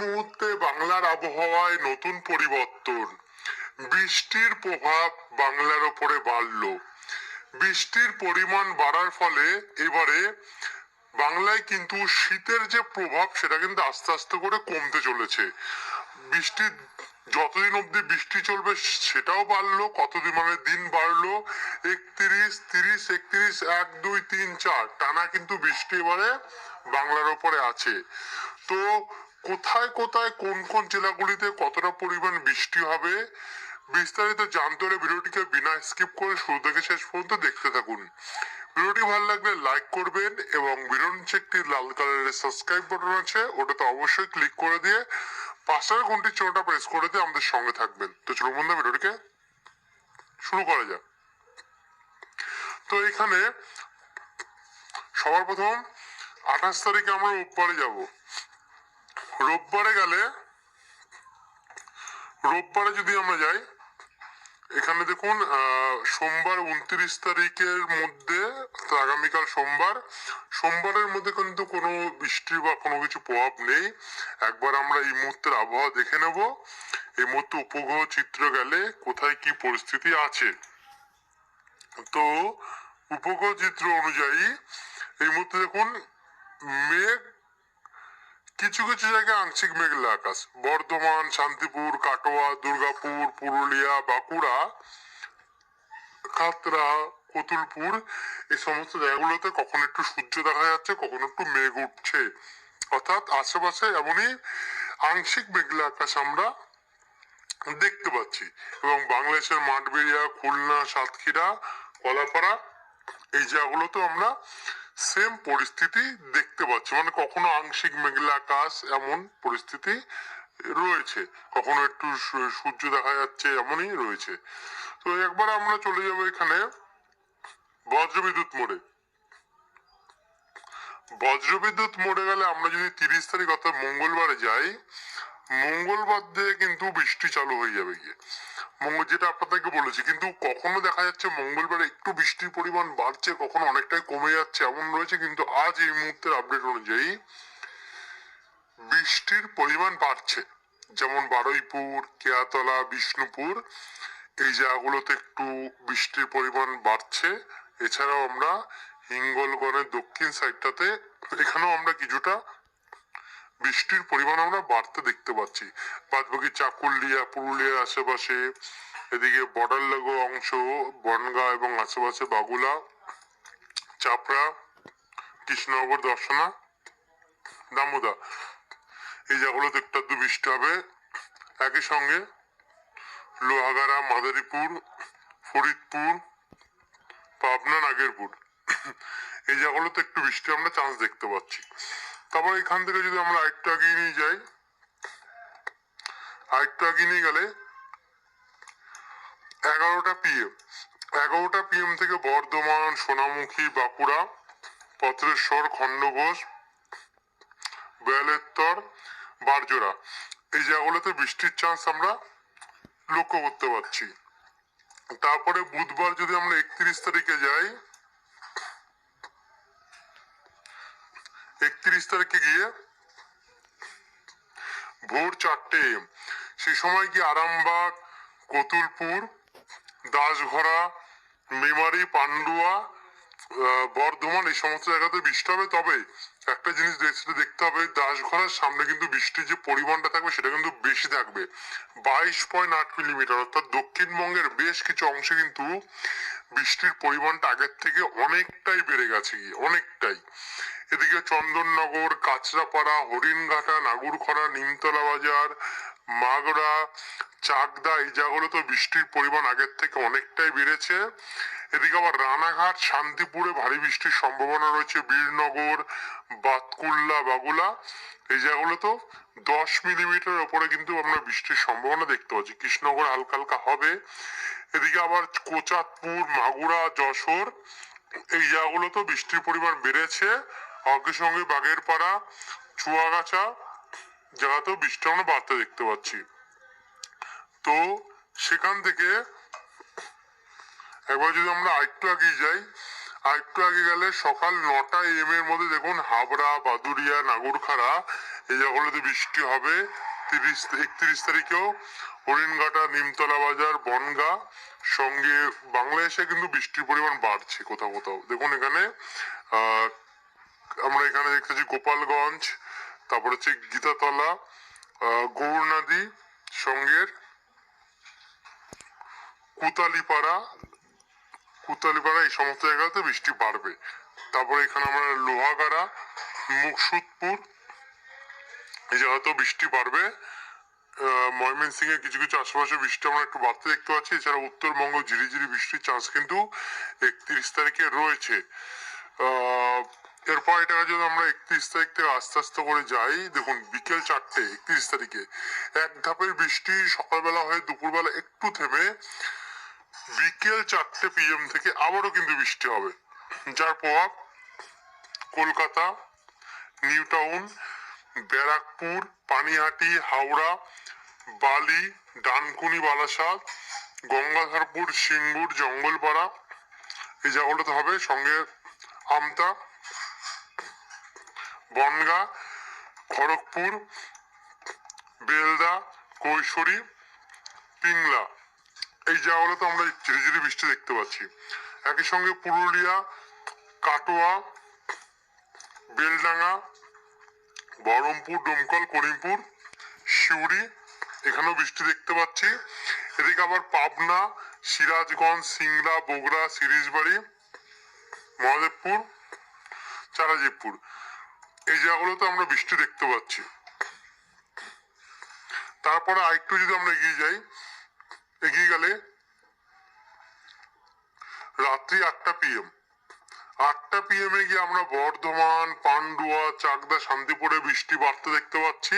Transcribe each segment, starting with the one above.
মুহূর্তে বাংলার আবহাওয়ায় নতুন পরিবর্তন। বৃষ্টির প্রভাব বাংলার ওপরে বাড়ল। বৃষ্টির পরিমাণ বাড়ার ফলে এবারে বাংলায় কিন্তু শীতের যে প্রভাব সেটা কিন্তু আস্তে আস্তে করে কমতে চলেছে। বৃষ্টি যতদিন অব্দি বৃষ্টি চলবে সেটাও বাড়লো, কতদিন মানে দিন বাড়লো 31, 30, 31, 1, 2, 3, 4 টানা কিন্তু বৃষ্টি এবারে বাংলার ওপরে আছে। তো কোথায় কোথায় কোন কোন জেলাগুলিতে কতটা পরিমাণ বৃষ্টি হবে বিস্তারিত জানতে হলে ভিডিওটিকে বিনা স্কিপ করে শুরু থেকে শেষ পর্যন্ত দেখতে থাকুন। ভিডিওটি ভালো লাগলে লাইক করবেন এবং ভিডিওর নিচে একটি লাল কালারের সাবস্ক্রাইব বাটন আছে, ওটাতে অবশ্যই ক্লিক করে দিয়ে পাশের ঘন্টির চিহ্নটা প্রেস করে দিয়ে আমাদের সঙ্গে থাকবেন। তো চলুন বন্ধু ভিডিওটিকে শুরু করা যাক। তো এখানে সবার প্রথম 28 তারিখে আমরা রোববারে যাব। রোববারে যদি আমরা যাই, এখানে দেখুন সোমবার 29 তারিখের মধ্যে, আগামীকাল সোমবারের মধ্যে কিন্তু কোনো বৃষ্টি বা কোনো কিছু প্রভাব নেই। একবার আমরা এই মুহূর্তের আবহাওয়া দেখে নেব। এই মুহূর্তে উপগ্রহ চিত্র গেলে কোথায় কি পরিস্থিতি আছে। তো উপগ্রহ চিত্র অনুযায়ী এই মুহূর্তে দেখুন মেঘ, কিছু কিছু জায়গায় আংশিক মেঘলা আকাশ। বর্ধমান, শান্তিপুর, কাটোয়া, দুর্গাপুর, পুরুলিয়া, বাঁকুড়া, খাতড়া, কতুলপুর, এই সমস্ত জায়গাগুলোতে কখন একটু সূর্য দেখা যাচ্ছে, কখন একটু মেঘ উঠছে। অর্থাৎ আশেপাশে এমনই আংশিক মেঘলা আকাশ আমরা দেখতে পাচ্ছি। এবং বাংলাদেশের মাঠবেড়িয়া, খুলনা, সাতক্ষীরা, কলাপাড়া, এই জায়গাগুলোতেও আমরা সেম পরিস্থিতি দেখতে পাচ্ছি। মানে কখনো আংশিক মেঘলা আকাশ এমন পরিস্থিতি রয়েছে, কখনো একটু সূর্য দেখা যাচ্ছে, এমনই রয়েছে। তো একবার আমরা চলে যাবো এখানে বজ্রবিদ্যুৎ মোড়ে। বজ্রবিদ্যুৎ মোড়ে গেলে আমরা যদি 30 তারিখ অর্থাৎ মঙ্গলবারে যাই, মঙ্গলবার দিয়ে কিন্তু বৃষ্টি চালু হয়ে যাবে গিয়ে। যেটা আপনাদেরকে বলেছি, কিন্তু কখনো দেখা যাচ্ছে মঙ্গলবারে একটু বৃষ্টির পরিমাণ বাড়ছে, কখনো অনেকটাই কমে যাচ্ছে, এমন রয়েছে। কিন্তু আজ এই মুহূর্তের আপডেট অনুযায়ী বৃষ্টির পরিমাণ বাড়ছে। যেমন বারুইপুর, কেয়াতলা, বিষ্ণুপুর, এই জায়গাগুলোতে একটু বৃষ্টির পরিমাণ বাড়ছে। এছাড়াও আমরা হিঙ্গলগড়ের দক্ষিণ সাইডটাতে, এখানেও আমরা কিছুটা বৃষ্টির পরিমাণ আমরা বাড়তে দেখতে পাচ্ছি। বাদবাকি চাকুলিয়া, পুরুলিয়ার আশেপাশে, এদিকে বর্ডার লাগো অংশ, বনগাঁ এবং আশেপাশে বাগুলা, চাপড়া, কৃষ্ণনগর, দর্শনা, দামোদা, এই জায়গাগুলোতে একটু বৃষ্টি হবে। একই সঙ্গে লোহাগাড়া, মাদারীপুর, ফরিদপুর, পাবনা, নাগেরপুর, এই জায়গাগুলোতে একটু বৃষ্টি আমরা চান্স দেখতে পাচ্ছি। তারপর এখান থেকে যদি আমরা আরেকটু এগিয়ে নিয়ে যাই, আরেকটু এগিয়ে নিয়ে গেলে 11টা PM থেকে বর্ধমান, সোনামুখী, বাঁকুড়া, পত্রেশ্বর, খণ্ডঘোষ, বেলেত্তর, বারজোড়া, এই জায়গাগুলোতে বৃষ্টির চান্স আমরা লক্ষ্য করতে পারছি। তারপরে বুধবার যদি আমরা 31 তারিখে যাই, 31 তারিখে গিয়ে ভোর 4টে AM, সেই সময় কি আরামবাগ, কতুলপুর, দাসঘরা, মেমারি, পান্ডুয়া, বর্ধমান, এই সমস্ত জায়গাতে বৃষ্টি হবে। তবে একটা জিনিস দেখতে হবে, দাসঘরার সামনে কিন্তু বৃষ্টির যে পরিমাণটা থাকবে সেটা কিন্তু বেশি থাকবে, 22.8 মিলিমিটার। অর্থাৎ দক্ষিণবঙ্গের বেশ কিছু অংশে কিন্তু বৃষ্টির পরিমাণটা আগের থেকে অনেকটাই বেড়ে গেছে, অনেকটাই। এদিকে চন্দননগর, কাঁচরাপাড়া, হরিণঘাটা, নাগুরখরা, নিমতলা বাজার, মাগড়া, চাকদা, এই জায়গাগুলোতে বৃষ্টির পরিমাণ আগের থেকে অনেকটাই বেড়েছে। এদিকে আবার রানাঘাট, শান্তিপুরে ভারী বৃষ্টির সম্ভাবনা রয়েছে। বীরনগর, বাতকুল্লা, বাগুলা, এই জায়গাগুলোতেও 10 মিলিমিটার ওপরে কিন্তু আমরা বৃষ্টির সম্ভাবনা দেখতে পাচ্ছি। কৃষ্ণনগর হালকা হালকা হবে। এদিকে আবার কোচাতপুর, মাগুরা, যশোর, এই জায়গাগুলোতেও বৃষ্টির পরিমাণ বেড়েছে। একই সঙ্গে বাগেরপাড়া, চুয়াগাছা জায়গাতেও বৃষ্টি আমরা বাড়তে দেখতে পাচ্ছি। তো সেখান থেকে একবার যদি আমরা আরেকটু এগিয়ে যাই, আরেকটু আগে গেলে সকাল 9টা AM এর মধ্যে দেখুন হাবড়া, বাদুরিয়া, নাগরখাড়া, এই জায়গাগুলোতে বৃষ্টি হবে। 31 তারিখেও হরিণঘাটা, নিমতলা বাজার, বনগাঁ, সঙ্গে বাংলাদেশে কিন্তু বৃষ্টির পরিমাণ বাড়ছে কোথাও কোথাও। দেখুন এখানে আমরা এখানে দেখতেছি গোপালগঞ্জ, তারপর হচ্ছে গীতাতলা, গৌরনদী, সঙ্গে কুতালিপাড়া, এই সমস্ত জায়গাতে বৃষ্টি বাড়বে। তারপরে এখানে আমরা লোহাগাড়া, মুকসুদপুর, এই জায়গাতেও বৃষ্টি বাড়বে। ময়মনসিংহে কিছু কিছু আশেপাশে বৃষ্টি আমরা একটু বাড়তে দেখতে পাচ্ছি। এছাড়া উত্তরবঙ্গ ঝিরিঝিরি বৃষ্টির চান্স কিন্তু 31 তারিখে রয়েছে। এরপর এটাকে যদি আমরা 31 তারিখ থেকে আস্তে আস্তে করে যাই, দেখুন বিকেল 4টে 31 তারিখে এক ধাপের বৃষ্টি সকালবেলা হয়ে দুপুরবেলা একটু থেমে বিকেল 4টে PM থেকে আবারও কিন্তু বৃষ্টি হবে, যার প্রভাব কলকাতা, নিউ টাউন, ব্যারাকপুর, পানিহাটি, হাওড়া, বালি, ডানকুনি, বালাসাত, গঙ্গাধরপুর, সিঙ্গুর, জঙ্গলপাড়া, এই জায়গাগুলোতে হবে। সঙ্গে আমতা, বনগাঁ, খড়গপুর, বেলদা, কৈশোরী, পিংলা, এই জায়গাগুলোতে আমরা ঝিরিঝিরি বৃষ্টি দেখতে পাচ্ছি। একই সঙ্গে পুরুলিয়া, কাটোয়া, বেলডাঙ্গা, বহরমপুর, ডোমকল, করিমপুর, সিউড়ি, এখানেও বৃষ্টি দেখতে পাচ্ছি। এদিকে আবার পাবনা, সিরাজগঞ্জ, সিংড়া, বগুড়া, সিরিজবাড়ি, মহাদেবপুর, চারাজিবপুর, এই জায়গাগুলোতে আমরা বৃষ্টি দেখতে পাচ্ছি। তারপরে আরেকটু যদি আমরা এগিয়ে গেলে রাত্রি 8টা PM, 8টা PM এ গিয়ে আমরা বর্ধমান, পান্ডুয়া, চাকদা, শান্তিপুরে বৃষ্টি বাড়তে দেখতে পাচ্ছি।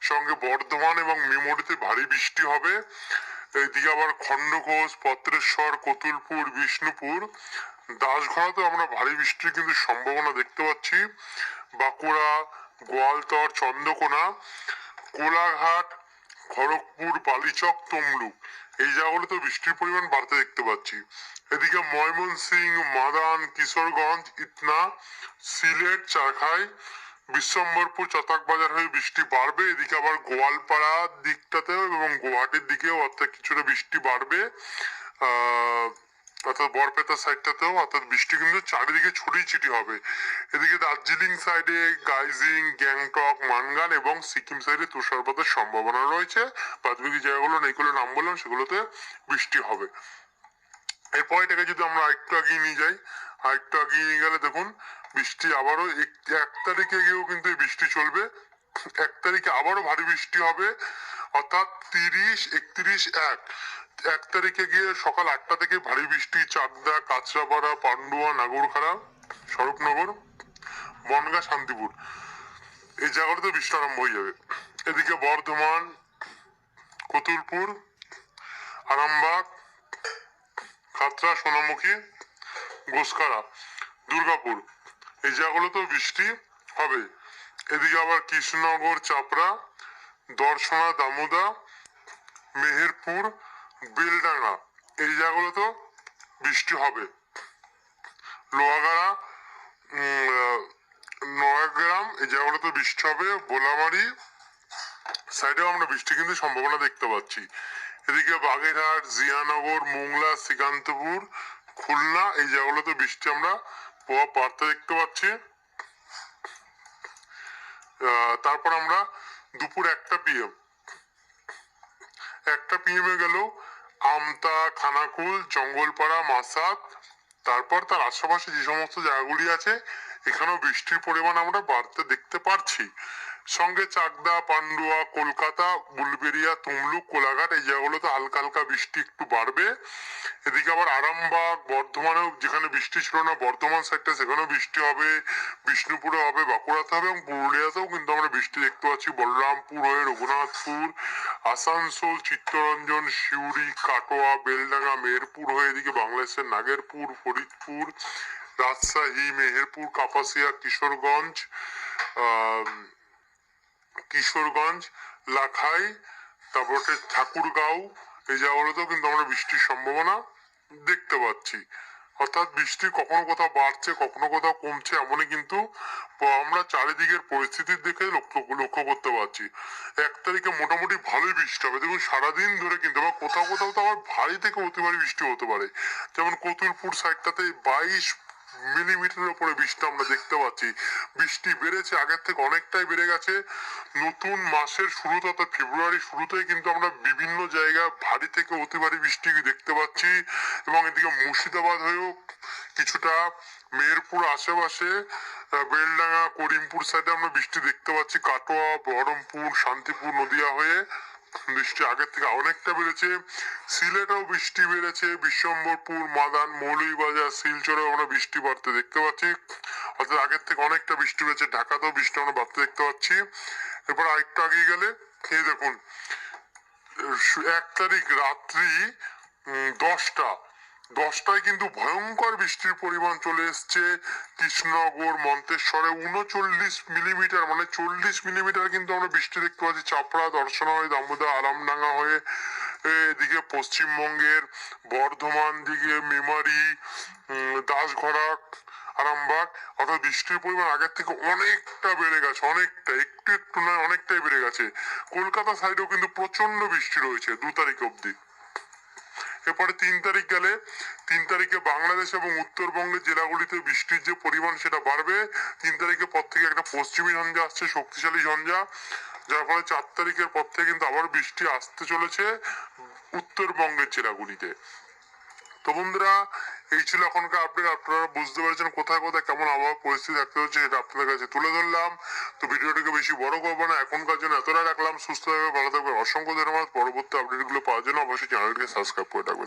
সঙ্গে বর্ধমান এবং মেমরিতে ভারী বৃষ্টি হবে। এইদিকে আবার খণ্ডঘোষ, পত্রেশ্বর, কতুলপুর, বিষ্ণুপুর, দাসঘরাতে আমরা ভারী বৃষ্টির কিন্তু সম্ভাবনা দেখতে পাচ্ছি। বাঁকুড়া, গোয়ালতর, চন্দ্রকোনা, কোলাঘাট, খড়গপুর, বালিচক, তমলুক, এই জায়গাগুলোতে বৃষ্টির পরিমাণ বাড়তে দেখতে পাচ্ছি। এদিকে ময়মনসিংহ, মাদান, কিশোরগঞ্জ, ইটনা, সিলেট, চারখাই, বিশ্বম্বরপুর, চতাকবাজার হয়ে বৃষ্টি বাড়বে। এদিকে আবার গোয়ালপাড়া দিকটাতেও এবং গুয়াহাটির দিকেও অর্থাৎ কিছুটা বৃষ্টি বাড়বে। অর্থাৎ বরপেটা সাইডটাতেও অর্থাৎ বৃষ্টি কিন্তু চারিদিকে ছড়িয়ে ছিটিয়ে হবে। এদিকে দার্জিলিং সাইডে, গাইজিং, গ্যাংটক, মানগান এবং সিকিম সাইডে তুষারপাতের সম্ভাবনা রয়েছে। বাদবাকি জায়গাগুলো নেইগুলো নাম বললাম সেগুলোতে বৃষ্টি হবে। এরপর এটাকে যদি আমরা আরেকটু আগিয়ে নিয়ে যাই, আরেকটু আগিয়ে নিয়ে গেলে দেখুন বৃষ্টি আবারও 1 তারিখে গিয়েও কিন্তু বৃষ্টি চলবে। 1 তারিখে আবারও ভারী বৃষ্টি হবে, অর্থাৎ 30, 31, 1 তারিখে গিয়ে সকাল 8টা থেকে ভারী বৃষ্টি চাকদা, কাঁচরাপাড়া, পান্ডুয়া, নাগরখাড়া, স্বরূপনগর, বনগাঁ, শান্তিপুর, এই জায়গাগুলোতে বৃষ্টি আরম্ভ হয়ে যাবে। এদিকে বর্ধমান, কতুলপুর, আরামবাগ, খাতড়া, সোনামুখী, গোসকারা, দুর্গাপুর, এই জায়গাগুলোতেও বৃষ্টি হবে। এদিকে আবার কৃষ্ণনগর, চাপড়া, দর্শনা, দামোদা, মেহেরপুর, বেলডাঙ্গা, এই জায়গাগুলোতেও বৃষ্টি হবে। লোহাগাড়া, নয়াগ্রাম, এই জায়গাগুলোতে বৃষ্টি হবে। বোলামারি সাইডেও আমরা বৃষ্টি কিন্তু সম্ভাবনা দেখতে পাচ্ছি। এদিকে বাগেরহাট, জিয়ানগর, মোংলা, শ্রীকান্তপুর, খুলনা, এই জায়গাগুলোতে বৃষ্টি আমরা প্রভাব বাড়তে দেখতে পাচ্ছি। তারপর আমরা দুপুর 1টা PM, 1টা PM এ গেল আমতা, খানাকুল, জঙ্গলপাড়া, মাসাত, তারপর তার আশেপাশে যে সমস্ত জায়গাগুলি আছে এখানেও বৃষ্টির পরিমাণ আমরা বাড়তে দেখতে পারছি। সঙ্গে চাকদা, পান্ডুয়া, কলকাতা, বুলবেরিয়া, তমলুক, কোলাঘাট, এই জায়গাগুলোতে হালকা হালকা বৃষ্টি একটু বাড়বে। এদিকে আবার আরামবাগ, বর্ধমানেও যেখানে বৃষ্টি ছিল না বর্ধমান সাইডটা সেখানেও বৃষ্টি হবে, বিষ্ণুপুরে হবে, বাঁকুড়াতে হবে এবং পুরুলিয়াতেও কিন্তু আমরা বৃষ্টি দেখতে পাচ্ছি। বলরামপুর হয়ে রঘুনাথপুর, আসানসোল, চিত্তরঞ্জন, সিউড়ি, কাটোয়া, বেলডাঙ্গা, মেহেরপুর হয়ে এদিকে বাংলাদেশের নাগেরপুর, ফরিদপুর, রাজশাহী, মেহেরপুর, কাপাসিয়া, কিশোরগঞ্জ, লাখাই, তারপরে ঠাকুরগাঁও, এই জায়গাগুলোতেও কিন্তু আমরা বৃষ্টির সম্ভাবনা দেখতে পাচ্ছি। অর্থাৎ বৃষ্টি কখনো কোথাও বাড়ছে কখনো কোথাও কমছে, এমনই কিন্তু আমরা চারিদিকের পরিস্থিতির দিকে লক্ষ্য করতে পারছি। 1 তারিখে মোটামুটি ভালোই বৃষ্টি হবে, দেখুন সারাদিন ধরে কিন্তু, আবার কোথাও কোথাও তো আবার ভারী থেকে অতি ভারী বৃষ্টি হতে পারে। যেমন কতুলপুর সাইডটাতে 22 মিলিমিটারের উপরে বৃষ্টি আমরা দেখতে পাচ্ছি। বৃষ্টি বেড়েছে, আগের থেকে অনেকটাই বেড়ে গেছে। নতুন মাসের শুরুতে অর্থাৎ ফেব্রুয়ারি শুরুতেই কিন্তু আমরা বিভিন্ন জায়গায় ভারী থেকে অতি ভারী বৃষ্টি দেখতে পাচ্ছি। এবং এদিকে মুর্শিদাবাদ হয়েও কিছুটা, মেহেরপুর আশেপাশে, বেলডাঙ্গা করিমপুর সাইডে আমরা বৃষ্টি দেখতে পাচ্ছি। কাটোয়া, বহরমপুর, শান্তিপুর, নদিয়া হয়ে বৃষ্টি আগের থেকে অনেকটা বেড়েছে। সিলেটেও বৃষ্টি বেড়েছে, বিশ্বম্বরপুর, মাদান, মৌলভীবাজার, শিলচরেও আমরা বৃষ্টি বাড়তে দেখতে পাচ্ছি। অর্থাৎ আগের থেকে অনেকটা বৃষ্টি বেড়েছে। ঢাকাতেও বৃষ্টি আমরা বাড়তে দেখতে পাচ্ছি। এরপর আরেকটু আগিয়ে গেলে এই দেখুন 1 তারিখ রাত্রি 10টায় কিন্তু ভয়ঙ্কর বৃষ্টির পরিমাণ চলে এসছে। কৃষ্ণনগর, মন্তেশ্বরে 39 মিলিমিটার, মানে 40 মিলিমিটার কিন্তু আমরা বৃষ্টি দেখতে পাচ্ছি। চাপড়া, দর্শনা হয়ে, দামোদর, আরামডাঙ্গা হয়ে এদিকে পশ্চিমবঙ্গের বর্ধমান দিকে, মেমারি, দাসঘরা, আরামবাগ, অর্থাৎ বৃষ্টির পরিমাণ আগের থেকে অনেকটা বেড়ে গেছে, অনেকটা, একটু একটু নয় অনেকটাই বেড়ে গেছে। কলকাতা সাইডেও কিন্তু প্রচন্ড বৃষ্টি রয়েছে 2 তারিখ অব্দি। এরপরে 3 তারিখ গেলে, 3 তারিখে বাংলাদেশ এবং উত্তরবঙ্গের জেলাগুলিতে বৃষ্টির যে পরিমাণ সেটা বাড়বে। 3 তারিখের পর থেকে একটা পশ্চিমী ঝঞ্ঝা আসছে, শক্তিশালী ঝঞ্ঝা, যার ফলে 4 তারিখের পর থেকে কিন্তু আবার বৃষ্টি আসতে চলেছে উত্তরবঙ্গের জেলাগুলিতে। তো বন্ধুরা, এই ছিল এখনকার আপডেট। আপনারা বুঝতে পেরেছেন কোথায় কোথায় কেমন আবহাওয়া পরিস্থিতি থাকতে হচ্ছে, সেটা আপনাদের কাছে তুলে ধরলাম। তো ভিডিওটাকে বেশি বড় করবো না, এখনকার জন্য এতটা রাখলাম। সুস্থ থাকবে, ভালো থাকবে, অসংখ্য ধন্যবাদ। পরবর্তী আপডেট গুলো পাওয়ার জন্য অবশ্যই চ্যানেলটিকে সাবস্ক্রাইব করে রাখবেন।